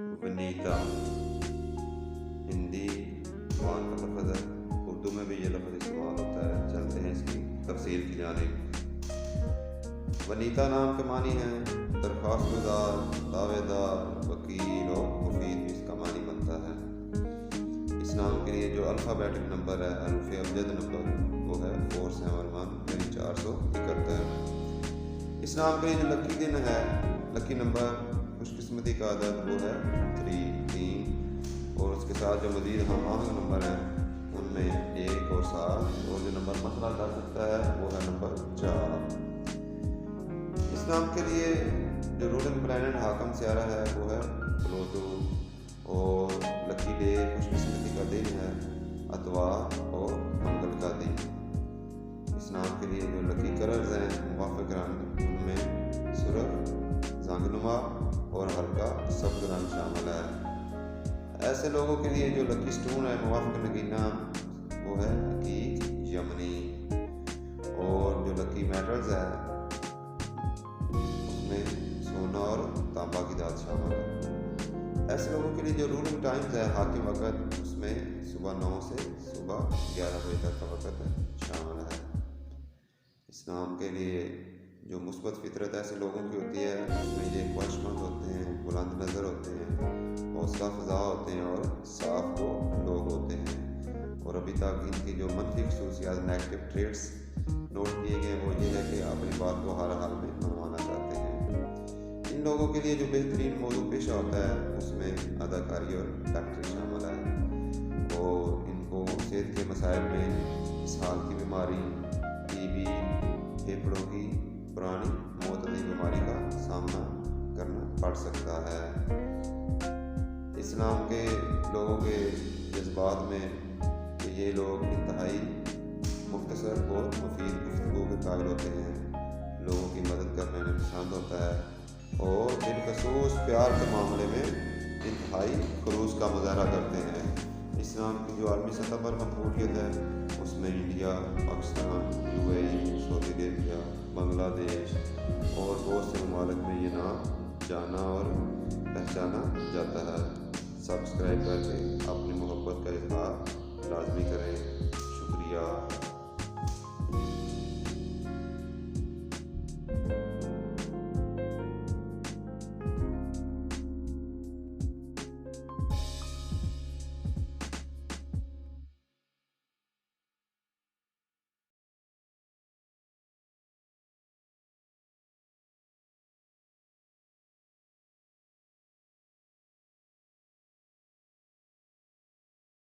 ونیتہ ہندی زبان کا لفظ ہے، اردو میں بھی یہ لفظ استعمال ہوتا ہے۔ چلتے ہیں اس کی تفصیل کی جانب۔ ونیتہ نام کے معنی ہیں درخواست گزار، دعوے دار، وکیل اور مفید بھی اس کا معنی بنتا ہے۔ اس نام کے لیے جو الفابیٹک نمبر ہے، حرف ابجد نمبر، وہ ہے 471 یعنی 471۔ اس نام کے لیے جو لکی دن ہے، لکی نمبر، خوش قسمتی کا عدد، وہ ہے 3 اور اس کے ساتھ جو مزید ہم آہنگ نمبر ہیں ان میں 1 اور 7، اور جو نمبر مسئلہ کر سکتا ہے وہ ہے نمبر 4۔ اس نام کے لیے جو رولنگ پلانٹ حاکم سیارہ ہے وہ ہے پلوٹو، اور لکی ڈے، خوش قسمتی کا دن ہے اتوار اور منگل کا دن۔ اس نام کے لیے جو لکی کلرز ہیں، موافق رنگ، ان میں سرخ، زنگنما اور ہلکا سبز رنگ شامل ہے۔ ایسے لوگوں کے لیے جو لکی سٹون ہے، موافق نگینہ، وہ ہے حقیق، یمنی، اور جو لکی میٹلز ہے اس میں سونا اور تانبا کی دھات شامل ہے۔ ایسے لوگوں کے لیے جو رولنگ ٹائمز ہے، حاکم وقت، اس میں صبح 9 سے صبح 11 بجے تک کا وقت شامل ہے۔ اس نام کے لیے جو مثبت فطرت ایسے لوگوں کی ہوتی ہے، اس میں یہ خواہشمند ہوتے ہیں، بلند نظر ہوتے ہیں، حوصلہ افزا ہوتے ہیں اور صاف لوگ ہوتے ہیں۔ اور ابھی تک ان کی جو منفی خصوصیات، نیگیٹو ٹریٹس نوٹ کیے گئے، وہ یہ ہے کہ اپنی بات کو ہر حال میں منوانا چاہتے ہیں۔ ان لوگوں کے لیے جو بہترین موضوع پیشہ ہوتا ہے، اس میں اداکاری اور ایکٹنگ شامل ہے، اور ان کو صحت کے مسائل میں اسہال کی بیماری، ٹی بی، پھیپھڑوں کی پرانی معتدی بیماری کا سامنا کرنا پڑ سکتا ہے۔ اس نام کے لوگوں کے جذبات میں کہ یہ لوگ انتہائی مختصر اور مفید گفتگو کے قائل ہوتے ہیں، لوگوں کی مدد کرنا انہیں پسند ہوتا ہے، اور بالخصوص پیار کے معاملے میں انتہائی خلوص کا مظاہرہ کرتے ہیں۔ اس نام کی جو عالمی سطح پر مقبولیت ہے، اس میں انڈیا، پاکستان، UAE، سعودی عربیہ، بنگلہ دیش اور بہت سے ممالک میں یہ نام جانا اور پہچانا جاتا ہے۔ سبسکرائب کر کے اپنی محبت کا اظہار لازمی کریں۔ شکریہ۔